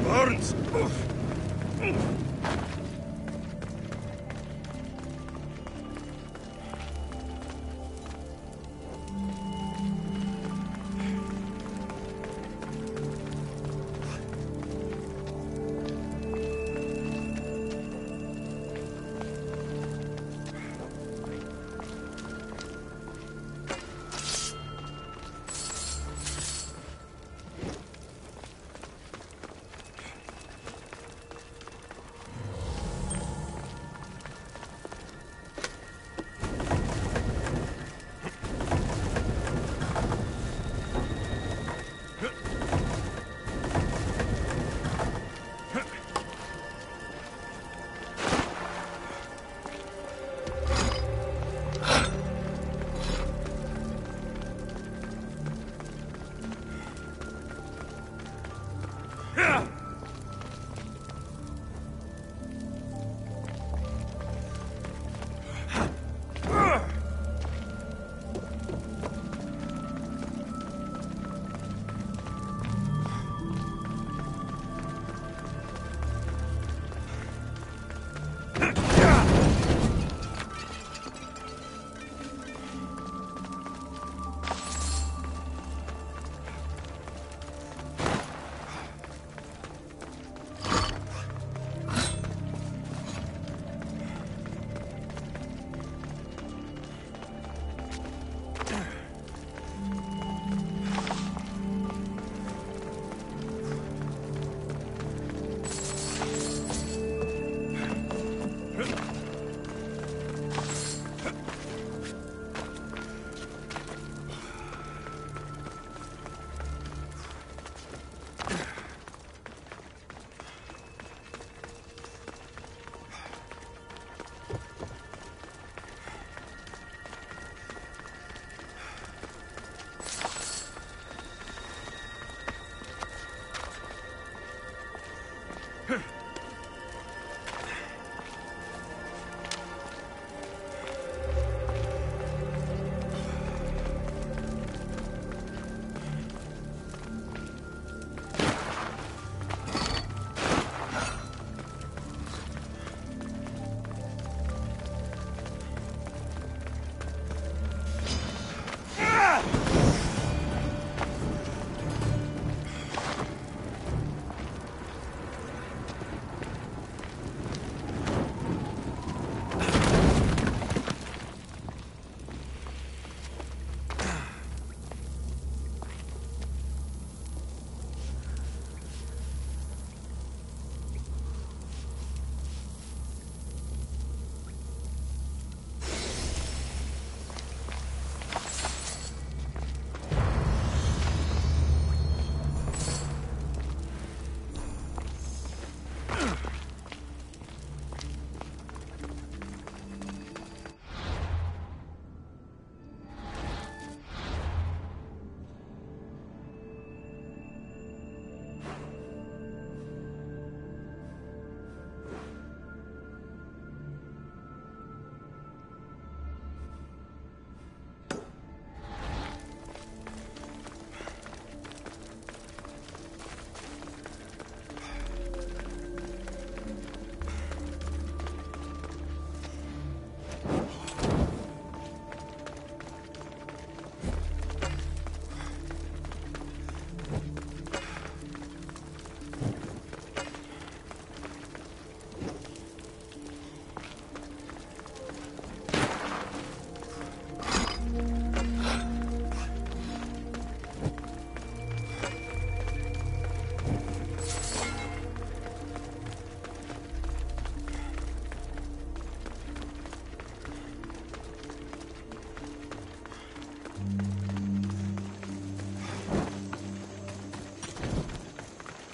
Burns!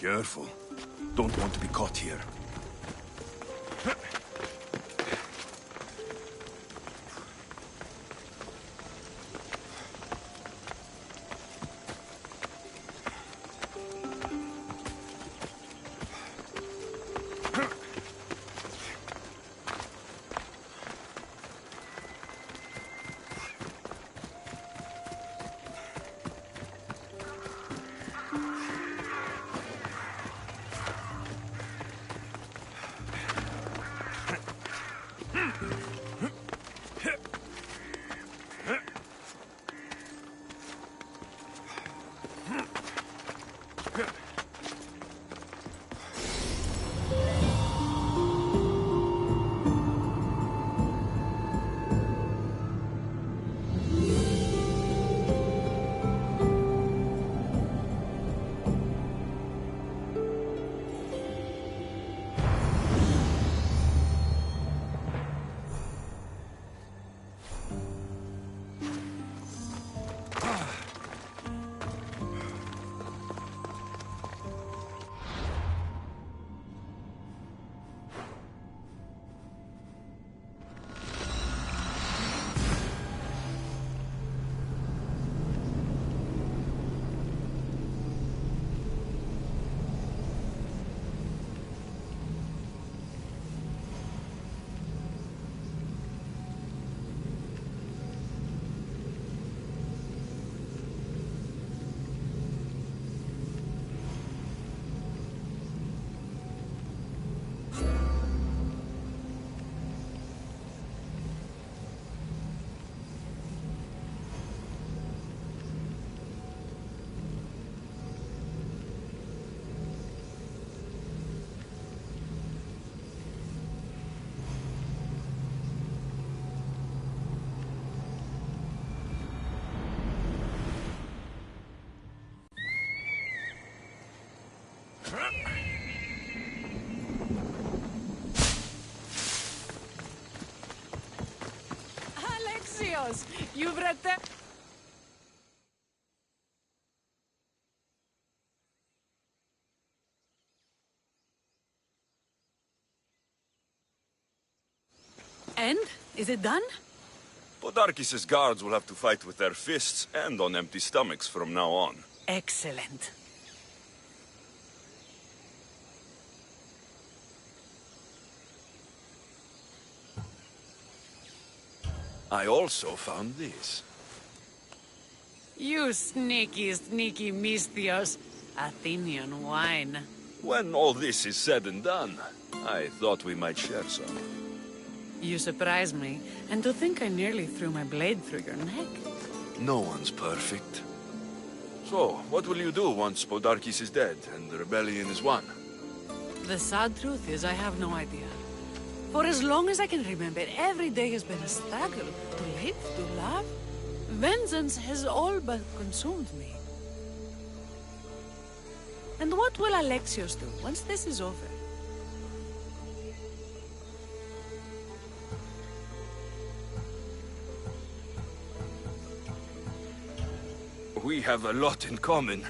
Careful. Don't want to be caught here. Alexios, you've read the... And? Is it done? Podarkis' guards will have to fight with their fists and on empty stomachs from now on. Excellent. I also found this. You sneaky, sneaky Mystios. Athenian wine. When all this is said and done, I thought we might share some. You surprise me. And to think I nearly threw my blade through your neck. No one's perfect. So, what will you do once Podarkis is dead and the rebellion is won? The sad truth is I have no idea. For as long as I can remember, every day has been a struggle. To live, to love. Vengeance has all but consumed me. And what will Alexios do once this is over? We have a lot in common.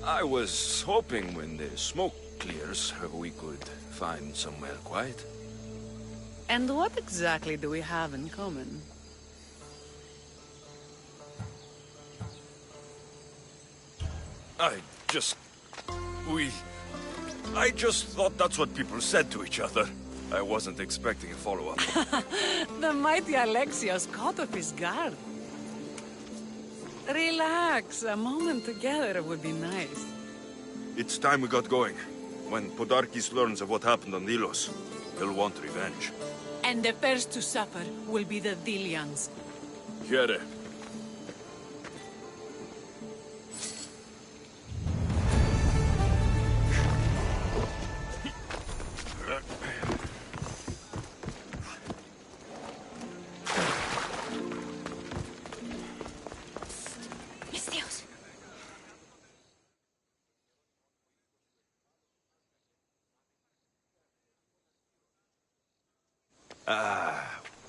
I was hoping when the smoke clears, we could find somewhere quiet. And what exactly do we have in common? I just thought that's what people said to each other. I wasn't expecting a follow-up. The mighty Alexios caught off his guard. Relax, a moment together would be nice. It's time we got going. When Podarkis learns of what happened on Delos, he'll want revenge. And the first to suffer will be the Delians. Here.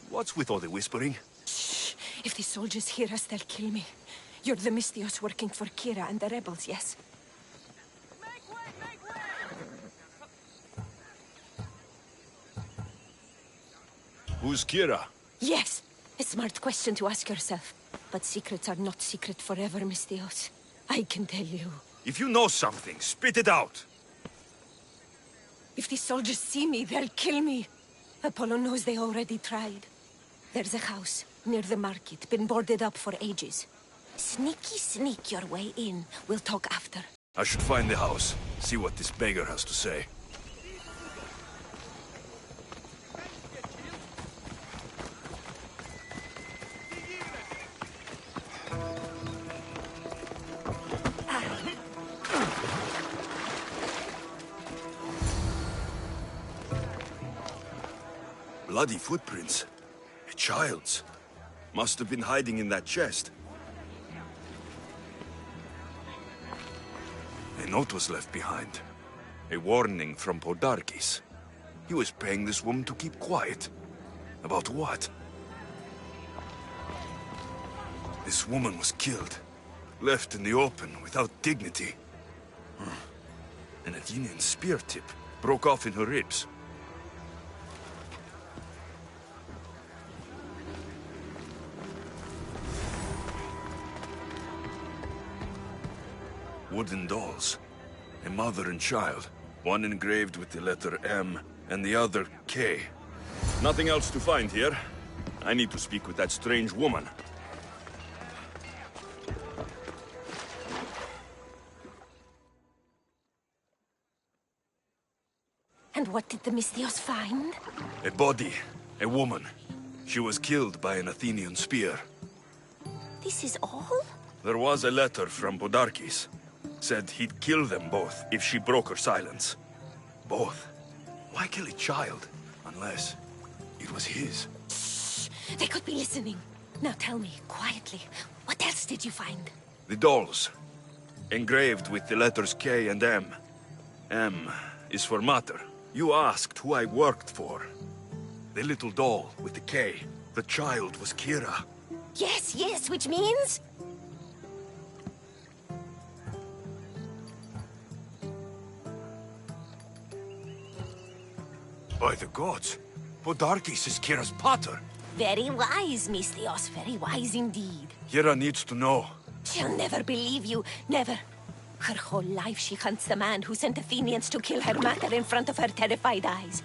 What's with all the whispering? Shh! If the soldiers hear us, they'll kill me. You're the Mystios working for Kira and the rebels, yes? Make way, make way! Who's Kira? Yes! A smart question to ask yourself. But secrets are not secret forever, Mystios. I can tell you. If you know something, spit it out! If the soldiers see me, they'll kill me. Apollo knows they already tried. There's a house near the market, been boarded up for ages. Sneak your way in. We'll talk after. I should find the house, see what this beggar has to say. Bloody footprints. A child's. Must have been hiding in that chest. A note was left behind. A warning from Podarkis. He was paying this woman to keep quiet. About what? This woman was killed. Left in the open without dignity. An Athenian spear tip broke off in her ribs. Wooden dolls. A mother and child. One engraved with the letter M and the other K. Nothing else to find here. I need to speak with that strange woman. And what did the Misthios find? A body. A woman. She was killed by an Athenian spear. This is all? There was a letter from Podarkis. Said he'd kill them both if she broke her silence. Both? Why kill a child? Unless it was his. Shh! They could be listening. Now tell me, quietly, what else did you find? The dolls. Engraved with the letters K and M. M is for Mater. You asked who I worked for. The little doll with the K. The child was Kira. Yes, yes, which means? By the gods, Podarkis is Kira's pater. Very wise, Misthios, very wise indeed. Kira needs to know. She'll never believe you, never. Her whole life she hunts the man who sent Athenians to kill her mater in front of her terrified eyes.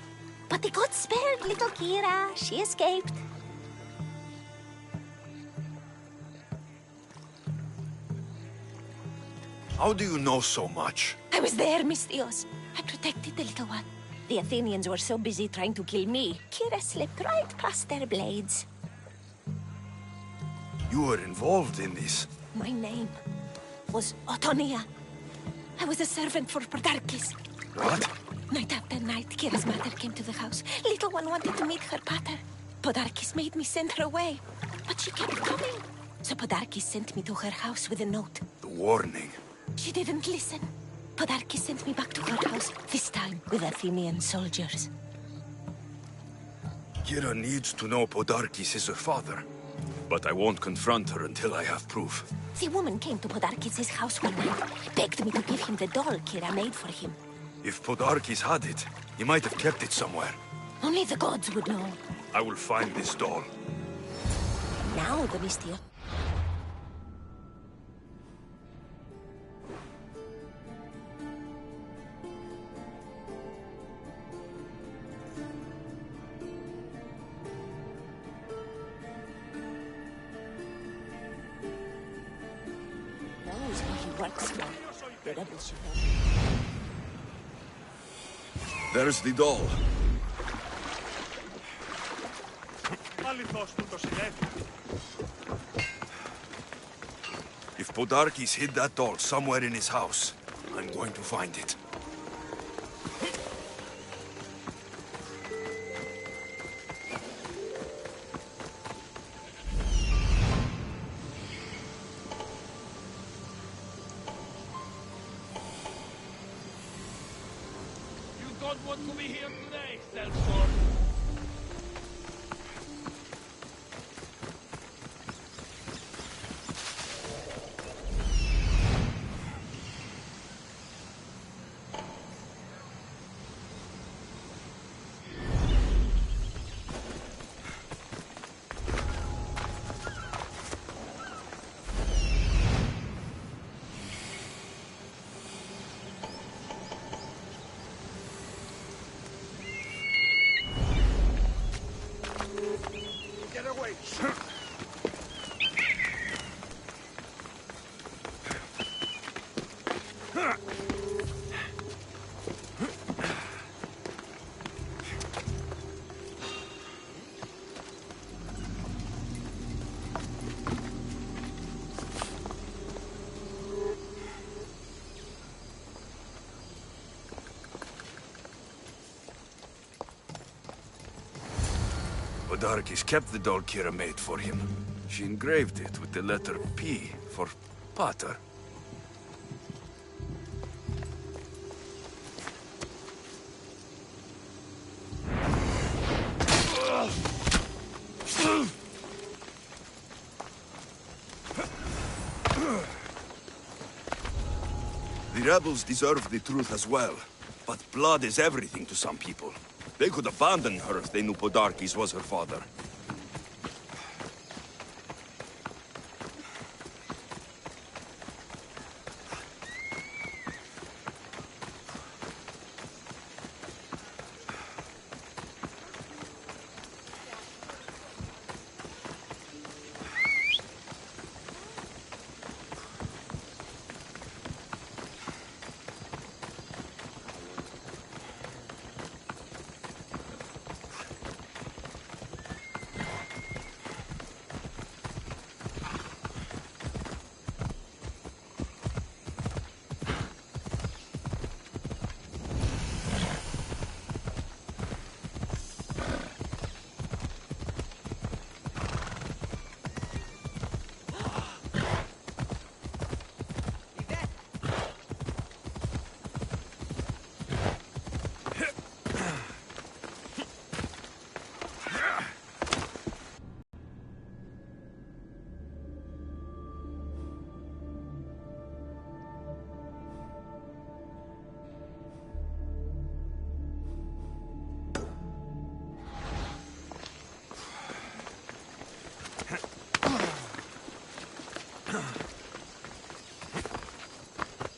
But the gods spared little Kira. She escaped. How do you know so much? I was there, Misthios. I protected the little one. The Athenians were so busy trying to kill me, Kira slipped right past their blades. You were involved in this. My name was Otonia. I was a servant for Podarkis. What? Night after night, Kira's mother came to the house. Little one wanted to meet her pater. Podarkis made me send her away, but she kept coming. So Podarkis sent me to her house with a note. The warning. She didn't listen. Podarkis sent me back to her house, this time with Athenian soldiers. Kira needs to know Podarkis is her father. But I won't confront her until I have proof. The woman came to Podarkis' house one night, begged me to give him the doll Kira made for him. If Podarkis had it, he might have kept it somewhere. Only the gods would know. I will find this doll. Now the Misthios. Knows who he works for. The rebels should know. There's the doll. If Podarkis hid that doll somewhere in his house, I'm going to find it. You don't want to be here today, Self-Sword. Get away! Podarkis kept the doll Kira made for him. She engraved it with the letter P for Pater. The rebels deserve the truth as well. But blood is everything to some people. They could abandon her if they knew Podarkis was her father.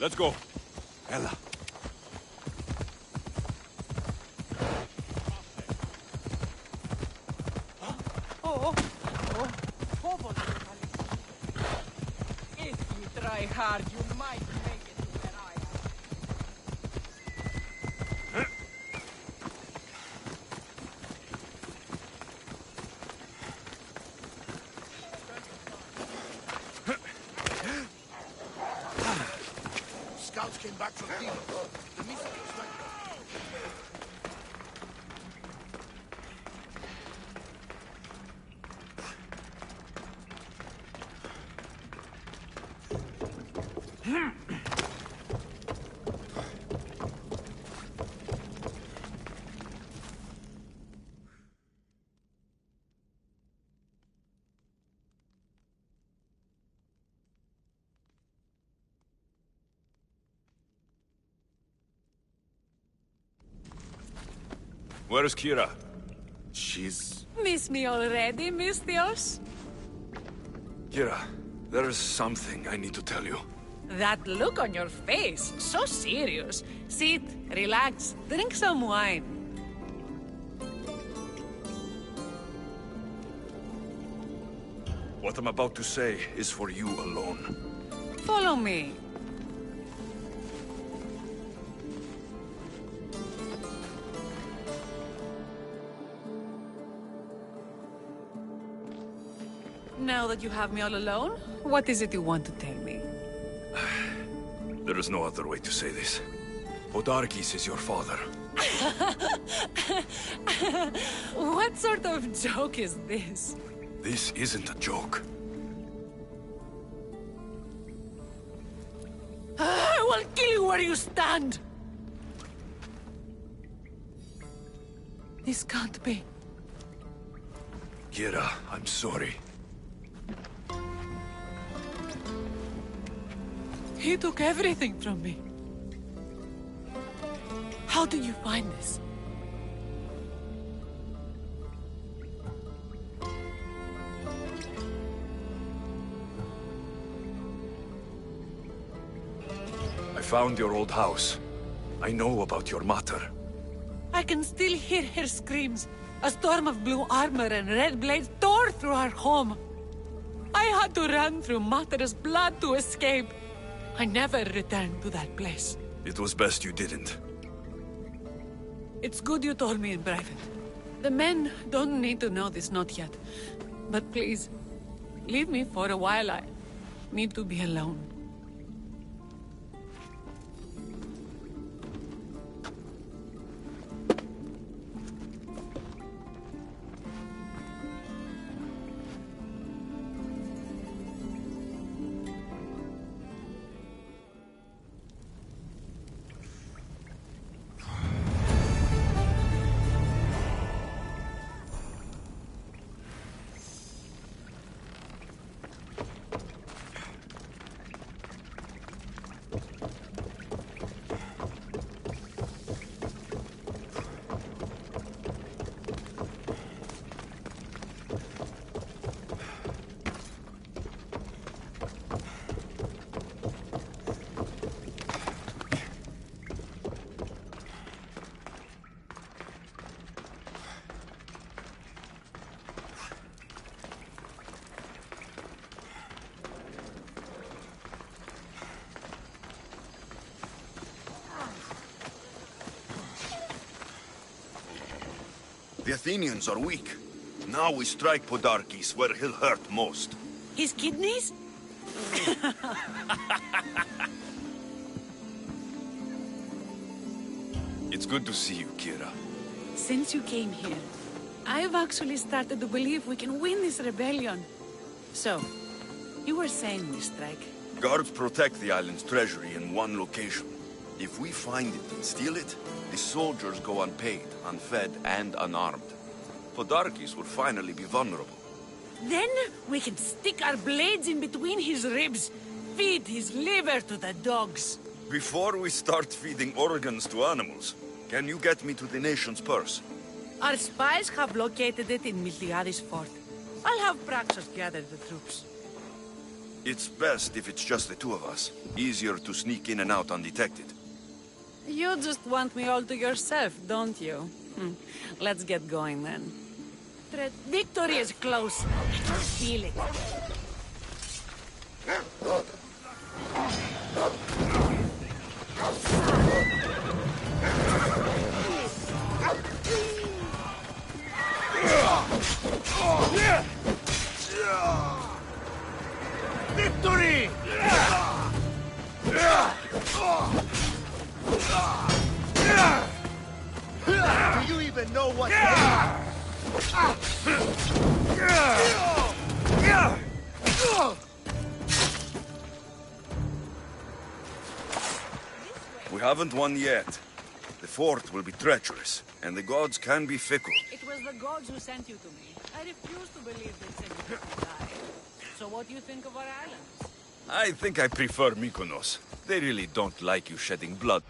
Let's go. Ella. If you try hard, you might make it to where I am. Scouts came back from Kilo. The missile was right. Where's Kira? She's... Miss me already, Mistios? Kira, there is something I need to tell you. That look on your face, so serious. Sit, relax, drink some wine. What I'm about to say is for you alone. Follow me. Now that you have me all alone, what is it you want to tell me? There is no other way to say this. Podarkis is your father. What sort of joke is this? This isn't a joke. I will kill you where you stand! This can't be. Kira, I'm sorry. He took everything from me. How did you find this? I found your old house. I know about your mater. I can still hear her screams. A storm of blue armor and red blades tore through our home. I had to run through Mater's blood to escape. I never returned to that place. It was best you didn't. It's good you told me in private. The men don't need to know this, not yet. But please, leave me for a while. I need to be alone. The Athenians are weak. Now we strike Podarkes where he'll hurt most. His kidneys? It's good to see you, Kira. Since you came here, I've actually started to believe we can win this rebellion. So, you were saying we strike? Guards protect the island's treasury in one location. If we find it and steal it, the soldiers go unpaid, unfed, and unarmed. Podarkes will finally be vulnerable. Then we can stick our blades in between his ribs, feed his liver to the dogs. Before we start feeding organs to animals, can you get me to the nation's purse? Our spies have located it in Miltiades fort. I'll have Praxos gather the troops. It's best if it's just the two of us. Easier to sneak in and out undetected. You just want me all to yourself, don't you? Let's get going then. Victory is close. I can feel it. Victory! Do you even know what? We haven't won yet. The fort will be treacherous, and the gods can be fickle. It was the gods who sent you to me. I refuse to believe they sent you to die. So what do you think of our islands? I think I prefer Mykonos. They really don't like you shedding blood.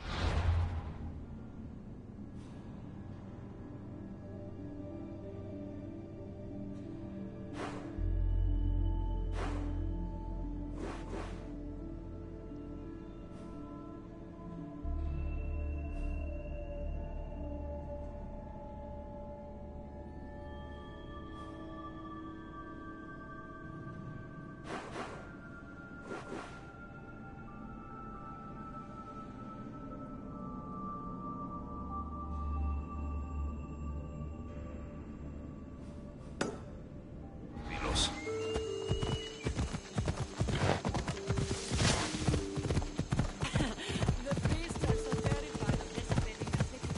The priests are so terrified of dissipating the city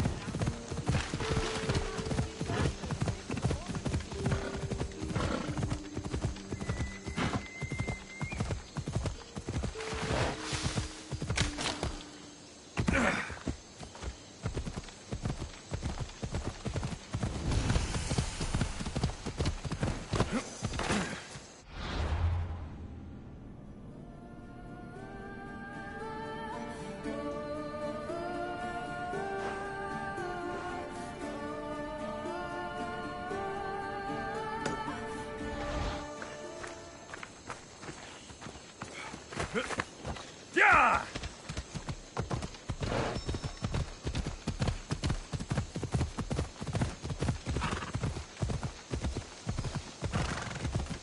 Yeah!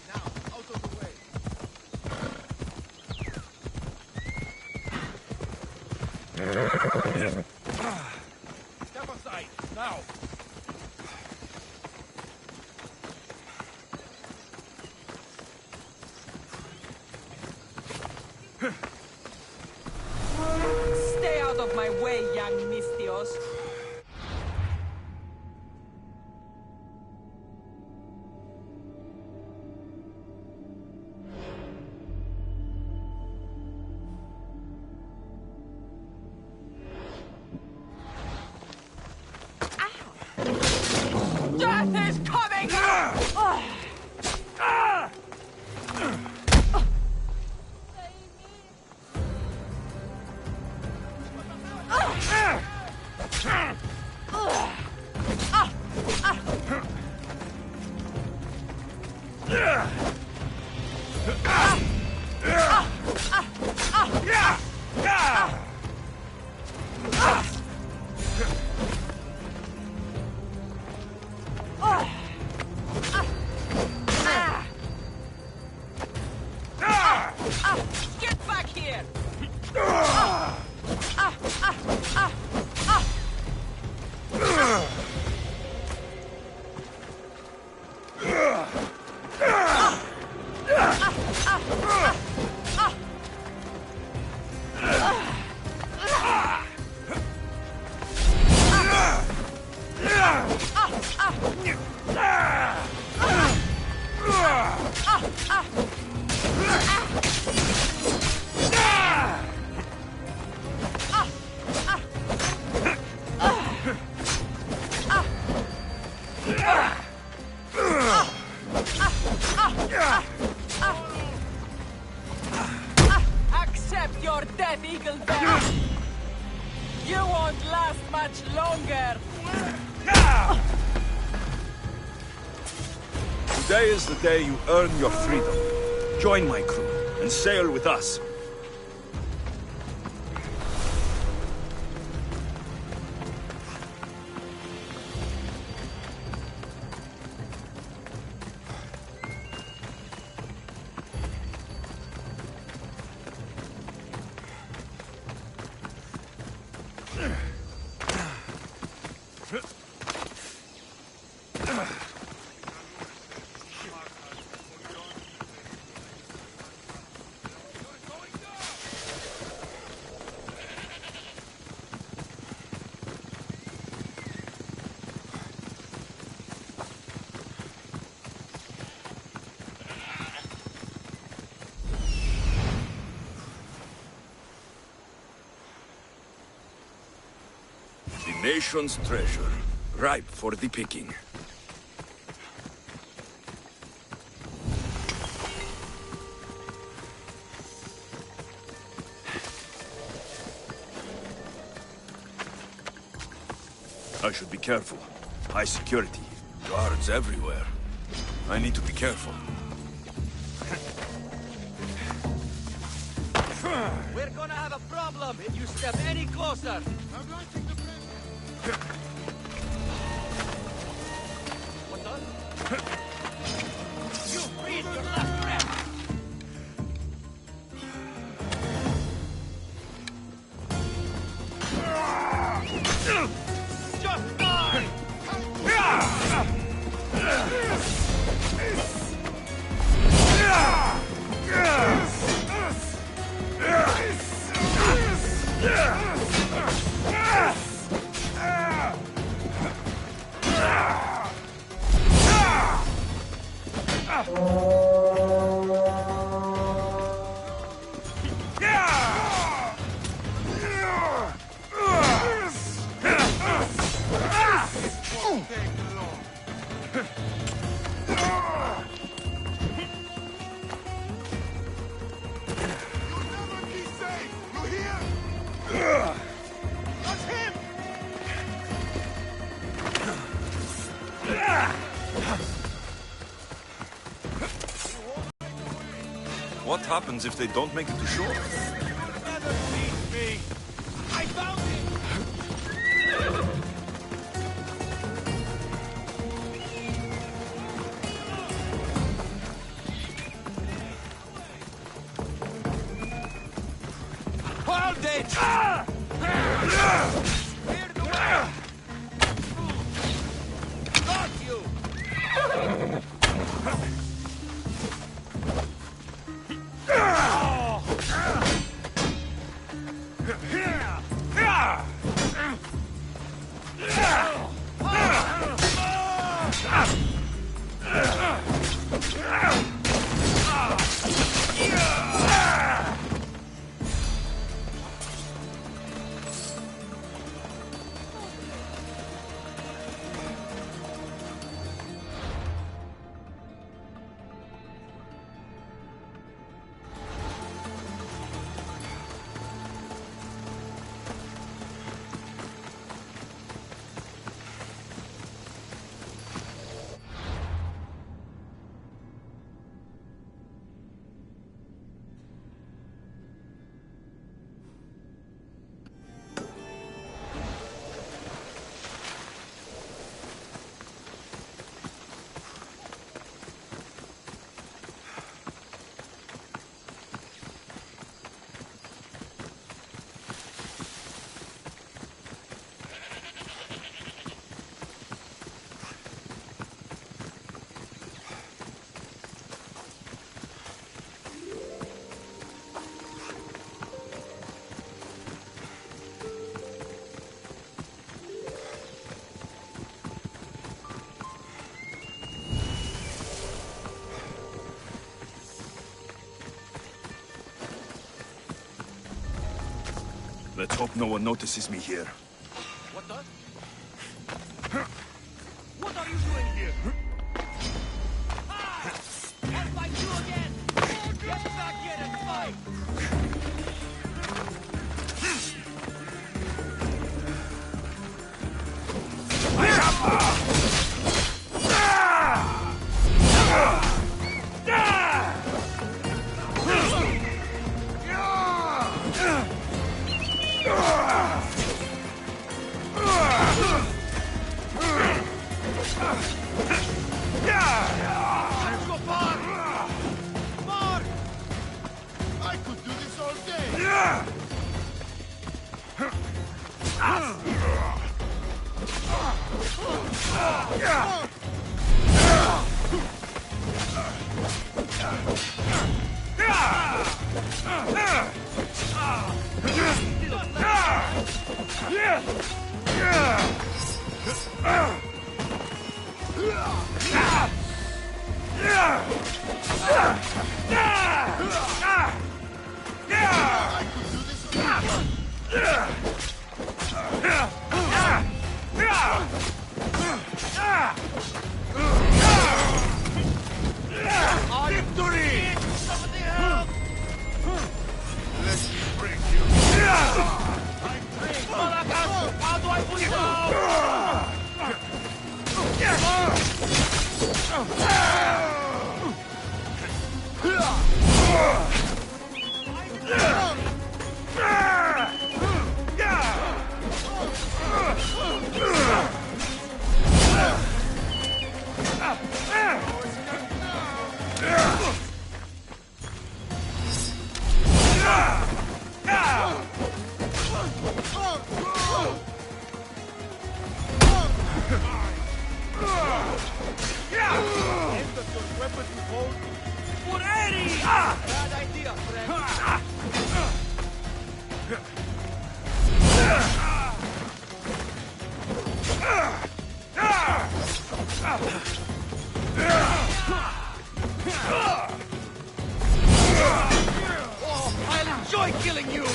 Now, out of the way. Step aside, now. Stay out of my way, young Mistios. Death is coming! Get back here! Today is the day you earn your freedom. Join my crew and sail with us. The nation's treasure, ripe for the picking. I should be careful. High security. Guards everywhere. I need to be careful. We're gonna have a problem if you step any closer. What's up? You breathe your last breath! Just die! What happens if they don't make it to shore? Never beat me. I found him. Hold it! Clear the way! Got you! Let's hope no one notices me here. What the? What are you doing here? Ah! I'll fight you again! Get back here and fight! Let's go far! More! I could do this all day! Bad idea, friend. Oh, I'll enjoy killing you!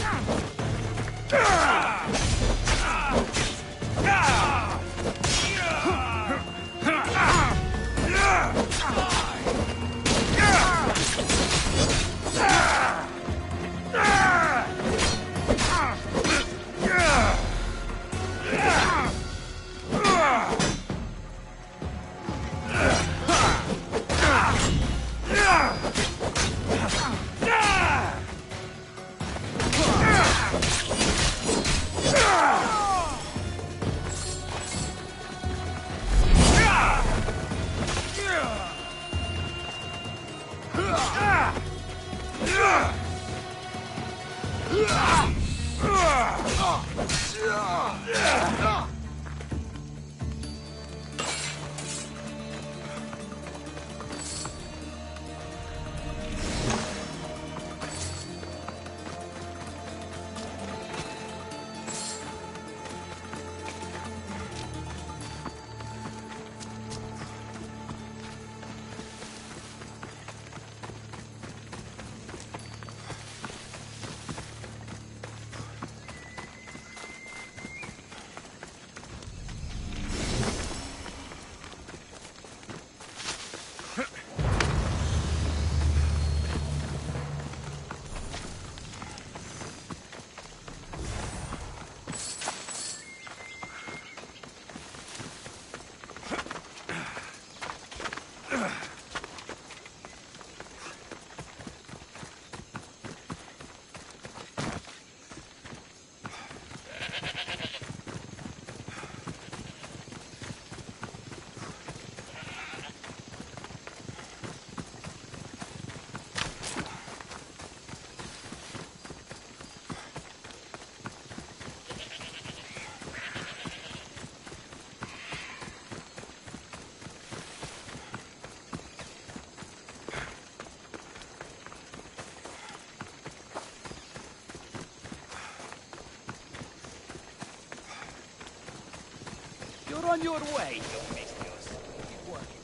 You're on your way, you misters. Keep working.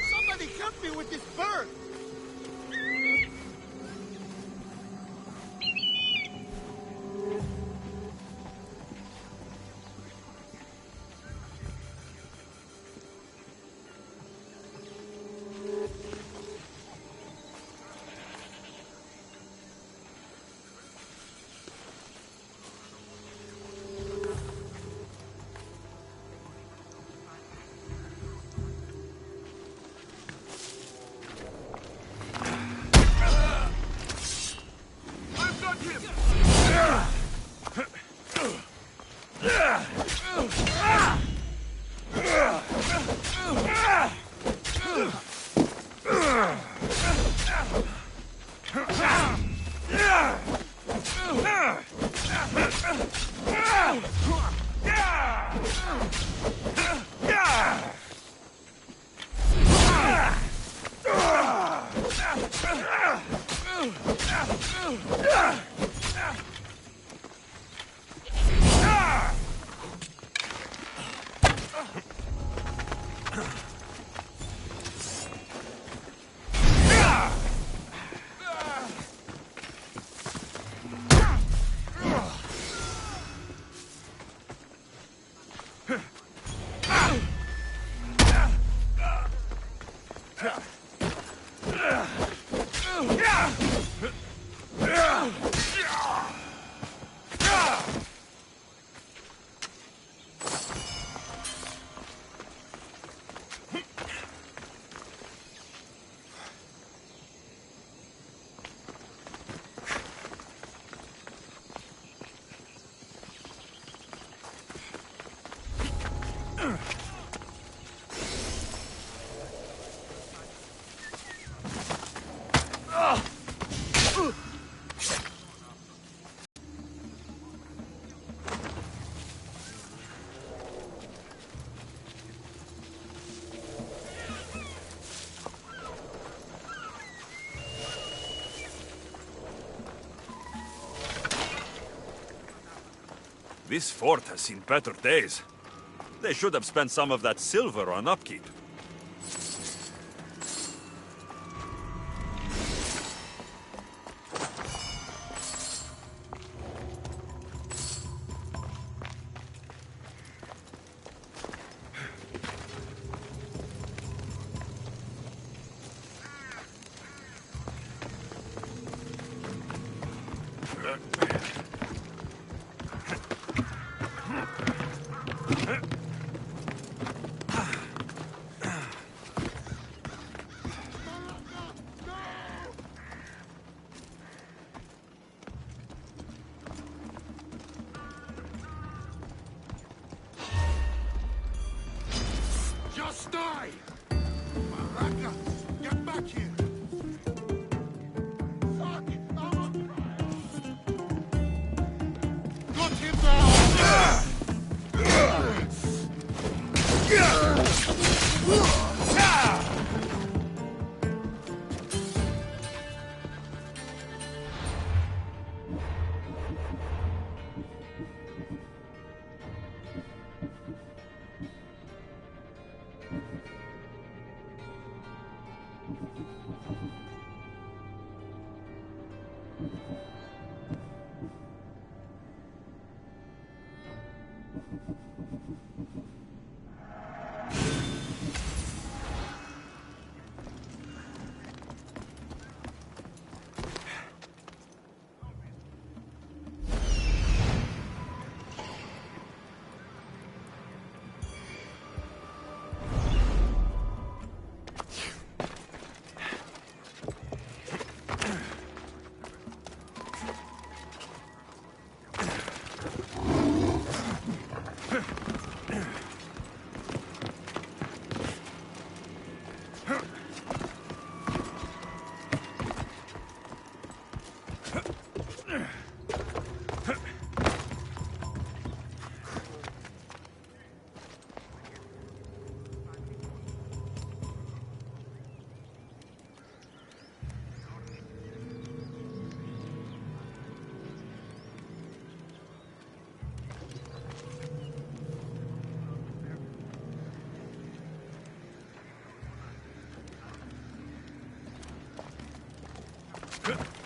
Somebody help me with this bird! I've got him! This fort has seen better days. They should have spent some of that silver on upkeep. Just die! Baraka, get back here! Fuck! Got him down! Done.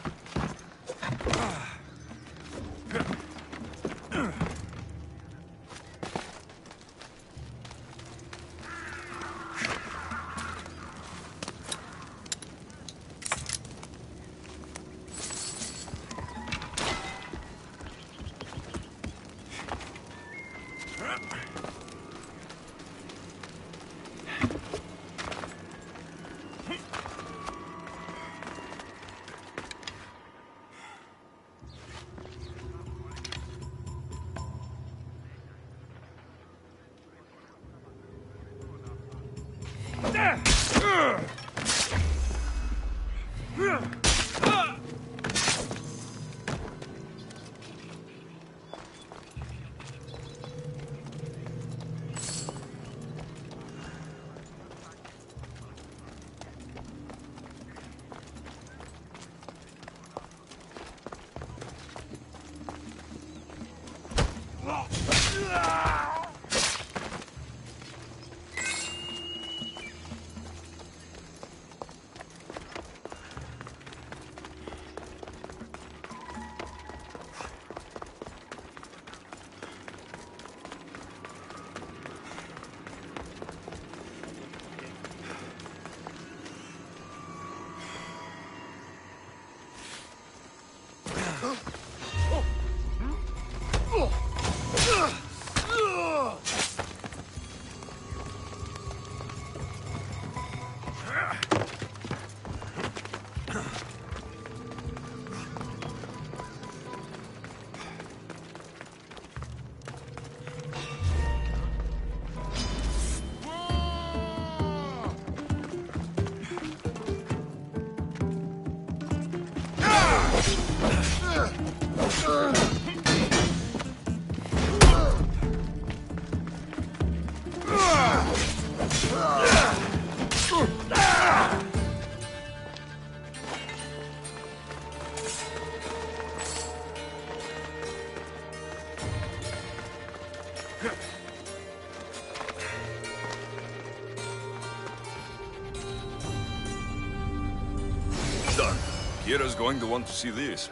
Kira's going to want to see this.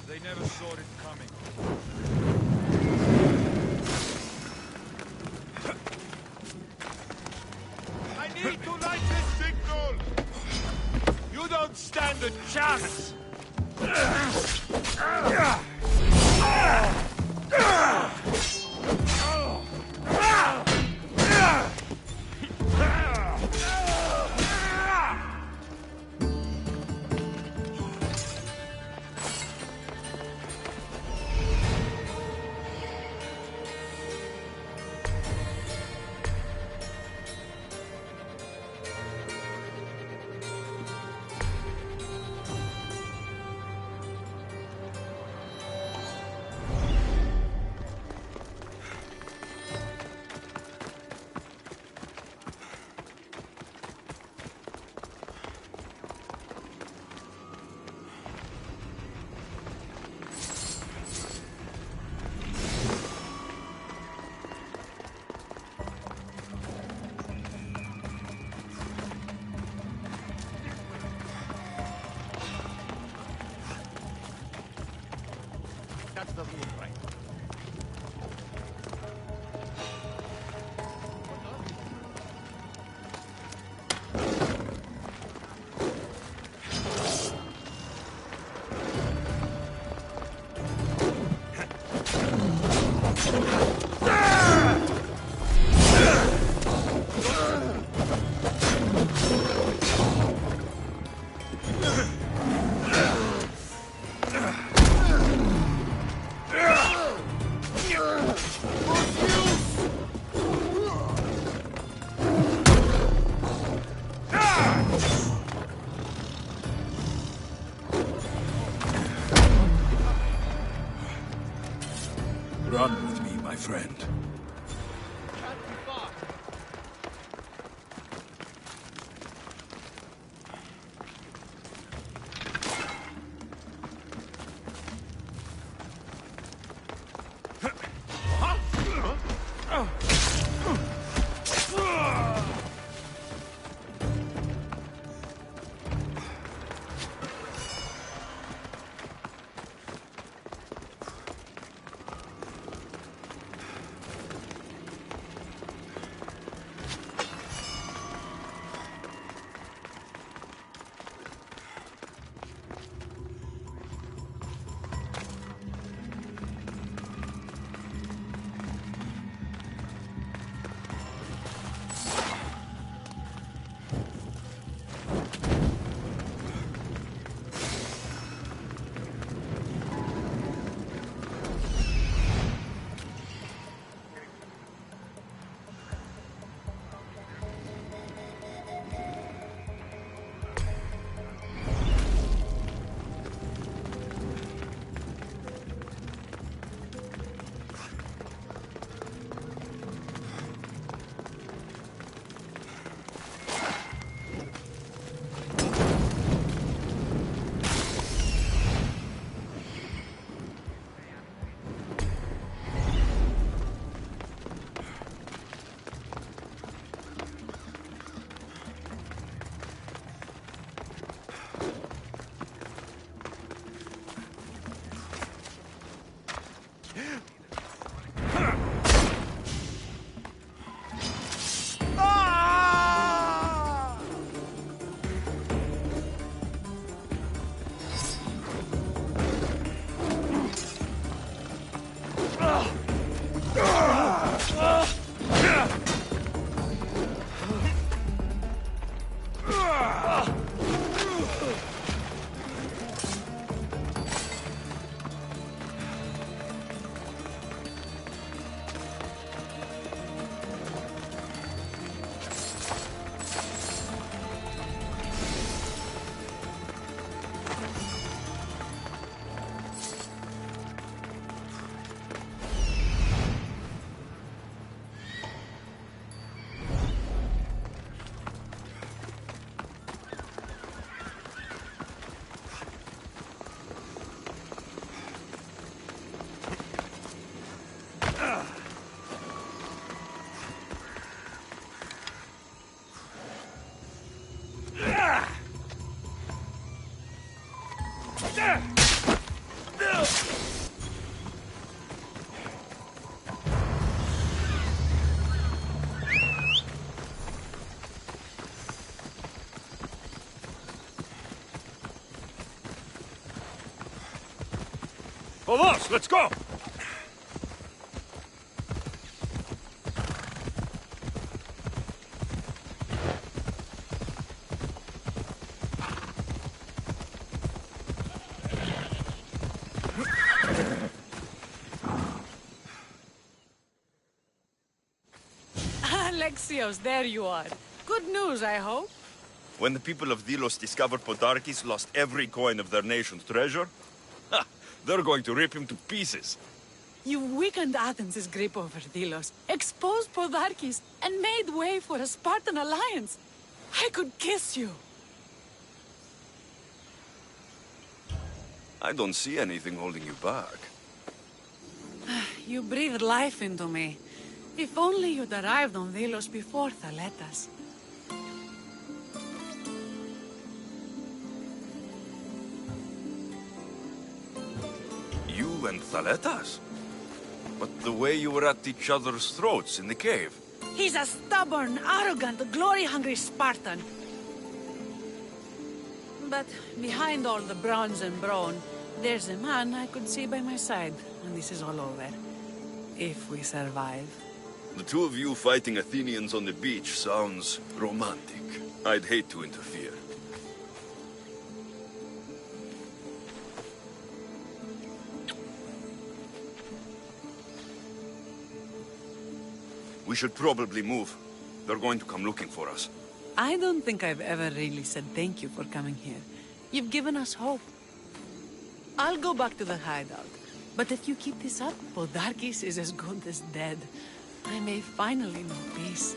They never saw it coming. I need to light this signal! You don't stand a chance! Run with me, my friend. Can't be far. Vamos, let's go! Alexios, there you are. Good news, I hope. When the people of Delos discovered Podarkes lost every coin of their nation's treasure, ha, they're going to rip him to pieces. You weakened Athens' grip over Delos, exposed Podarkes, and made way for a Spartan alliance. I could kiss you. I don't see anything holding you back. You breathed life into me. If only you'd arrived on Delos before Thaletas. You and Thaletas? But the way you were at each other's throats in the cave. He's a stubborn, arrogant, glory-hungry Spartan. But behind all the bronze and brawn, there's a man I could see by my side when this is all over. If we survive. The two of you fighting Athenians on the beach sounds romantic. I'd hate to interfere. We should probably move. They're going to come looking for us. I don't think I've ever really said thank you for coming here. You've given us hope. I'll go back to the hideout. But if you keep this up, Podarkis is as good as dead. I may finally know peace.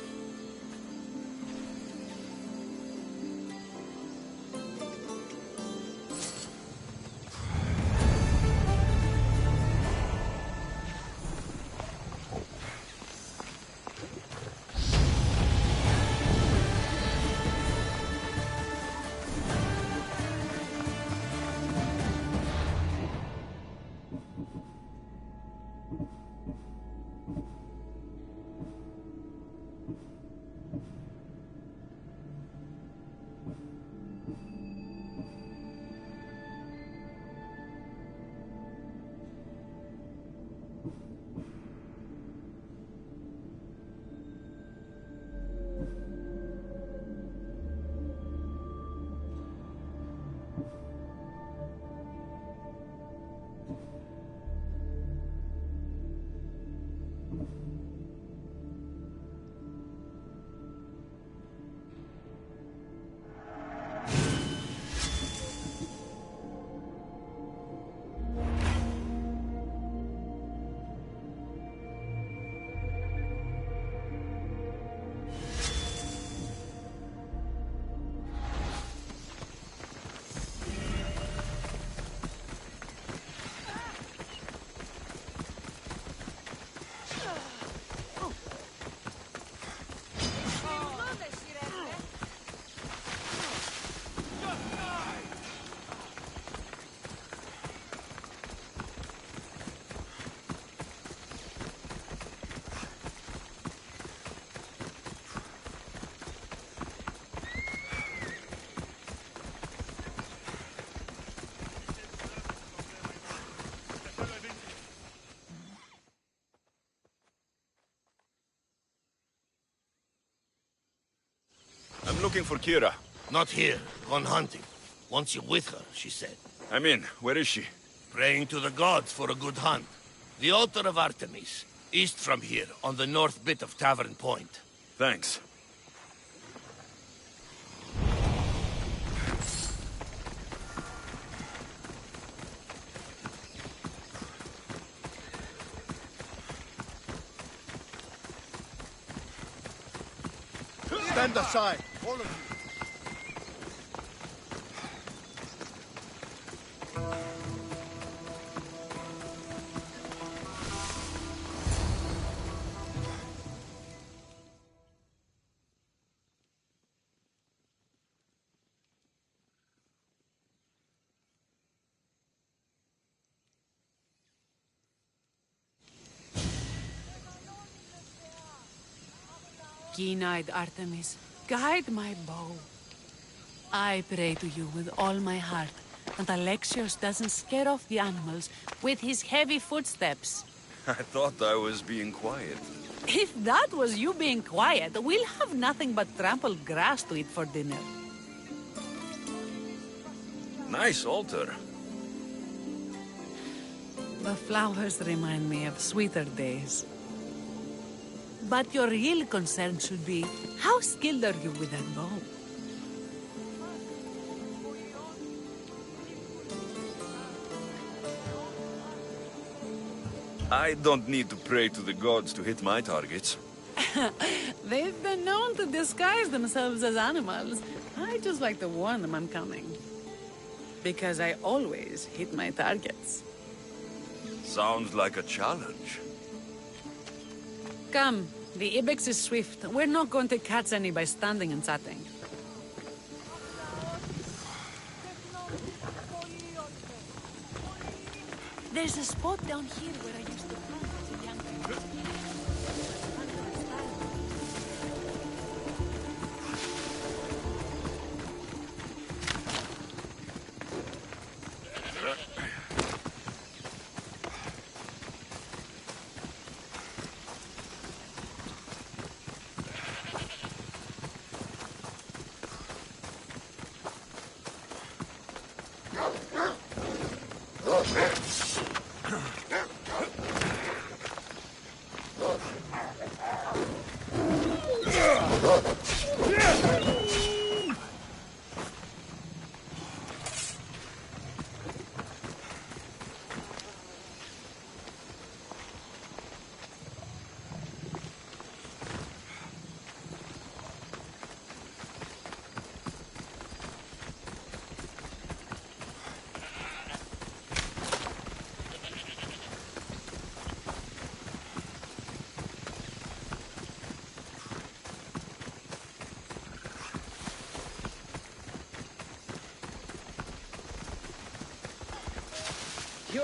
I'm looking for Kira. Not here. Gone hunting. Wants you with her, she said. I'm in. Where is she? Praying to the gods for a good hunt. The altar of Artemis. East from here, on the north bit of Tavern Point. Thanks. Stand aside, all of you. Keen-eyed Artemis, guide my bow. I pray to you with all my heart that Alexios doesn't scare off the animals with his heavy footsteps. I thought I was being quiet. If that was you being quiet, we'll have nothing but trampled grass to eat for dinner. Nice altar. The flowers remind me of sweeter days. But your real concern should be, how skilled are you with that bow? I don't need to pray to the gods to hit my targets. They've been known to disguise themselves as animals. I just like to warn them I'm coming. Because I always hit my targets. Sounds like a challenge. Come, the ibex is swift. We're not going to catch any by standing and chatting. There's a spot down here where I used to hunt as a young man.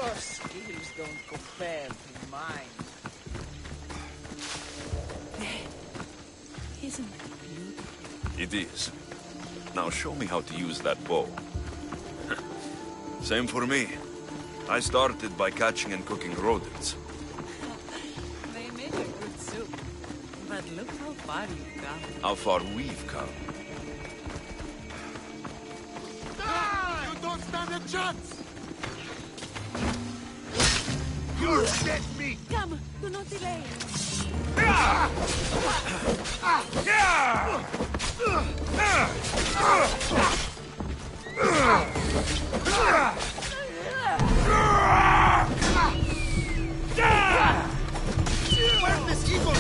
Your skills don't compare to mine. Isn't it beautiful? It is. Now show me how to use that bow. Same for me. I started by catching and cooking rodents. They make a good soup. But look how far you've come. How far we've come. You don't stand a chance! You're dead meat! Come, do not delay. Where's this eagle?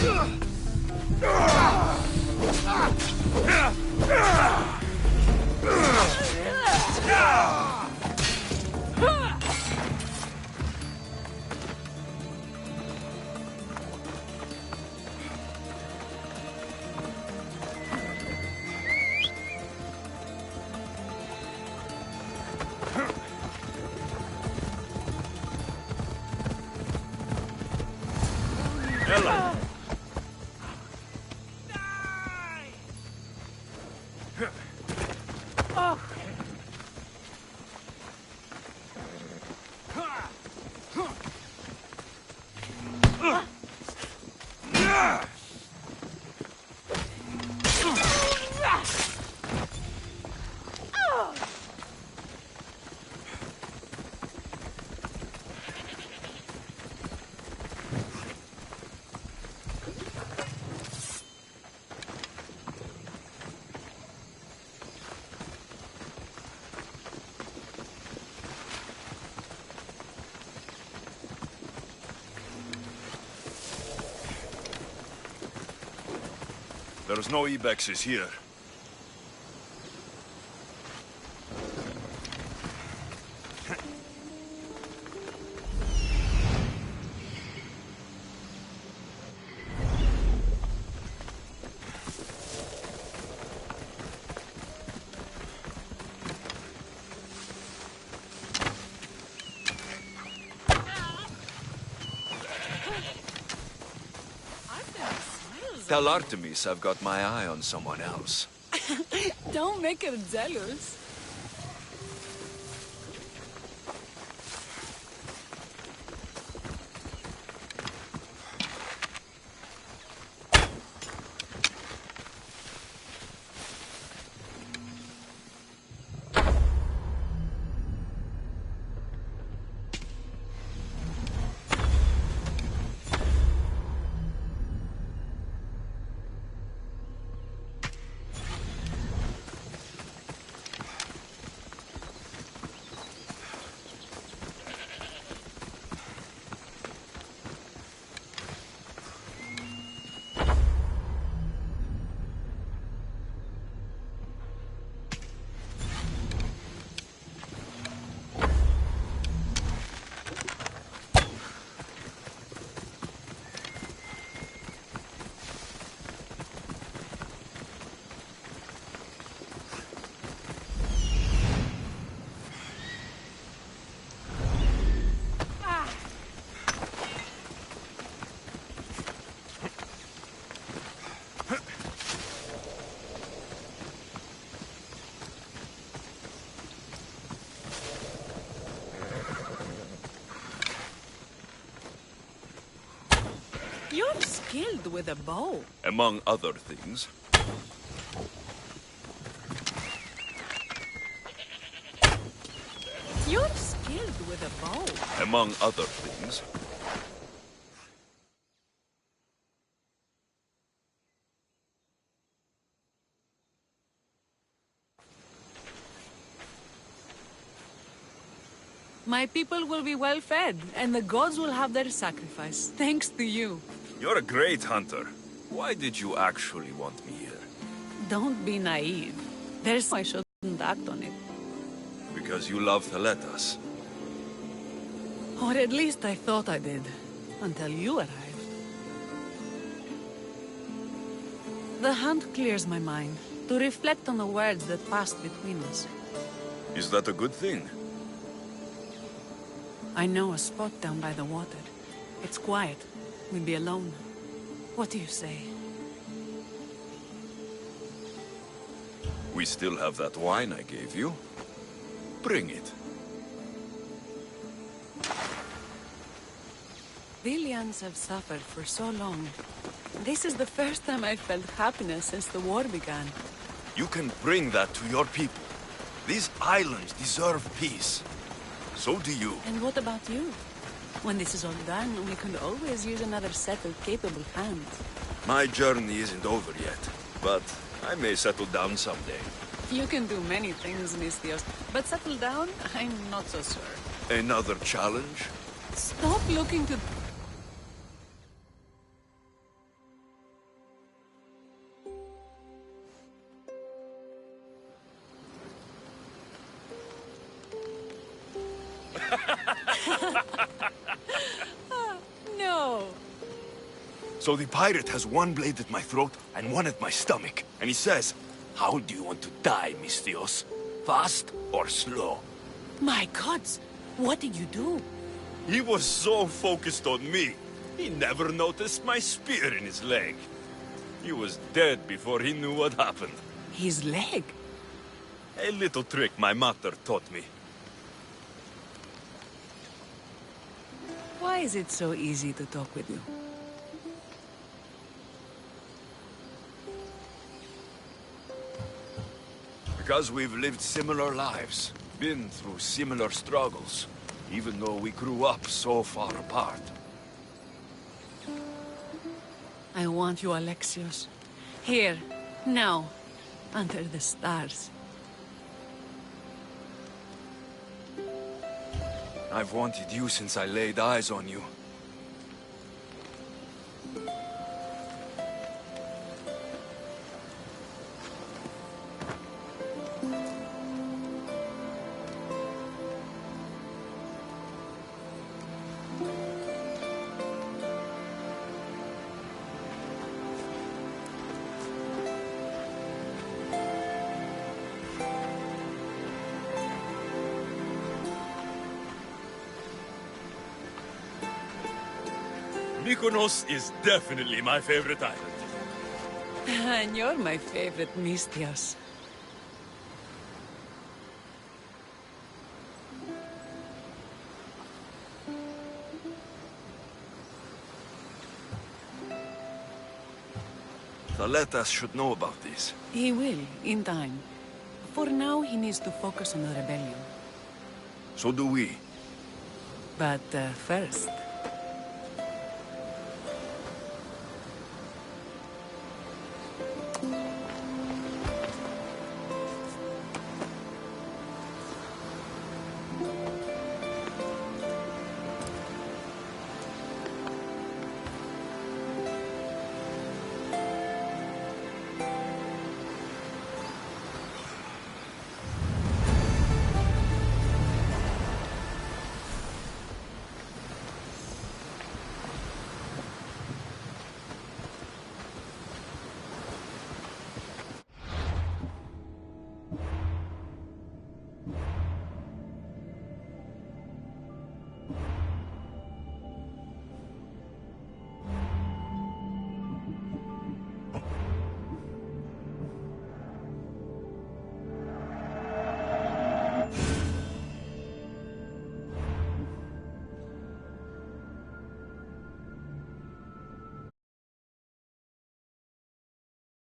Ella! There's no ibexes here. Tell Artemis I've got my eye on someone else. Don't make her jealous. You're skilled with a bow. Among other things. You're skilled with a bow. Among other things. My people will be well fed, and the gods will have their sacrifice, thanks to you. You're a great hunter. Why did you actually want me here? Don't be naive. There's I shouldn't act on it. Because you love Theletas. Or at least I thought I did, until you arrived. The hunt clears my mind, to reflect on the words that passed between us. Is that a good thing? I know a spot down by the water. It's quiet. We'll be alone. What do you say? We still have that wine I gave you. Bring it. Villians have suffered for so long. This is the first time I've felt happiness since the war began. You can bring that to your people. These islands deserve peace. So do you. And what about you? When this is all done, we can always use another set of capable hands. My journey isn't over yet, but I may settle down someday. You can do many things, Mistios, but settle down, I'm not so sure. Another challenge? Stop looking to... No. So the pirate has one blade at my throat and one at my stomach. And he says, how do you want to die, Mistios? Fast or slow? My gods, what did you do? He was so focused on me, he never noticed my spear in his leg. He was dead before he knew what happened. His leg? A little trick my mother taught me. Why is it so easy to talk with you? Because we've lived similar lives, been through similar struggles, even though we grew up so far apart. I want you, Alexios. Here, now, under the stars. I've wanted you since I laid eyes on you. Mykonos is definitely my favorite island. And you're my favorite, Mistios. Thaletas should know about this. He will, in time. For now, he needs to focus on the rebellion. So do we. But first...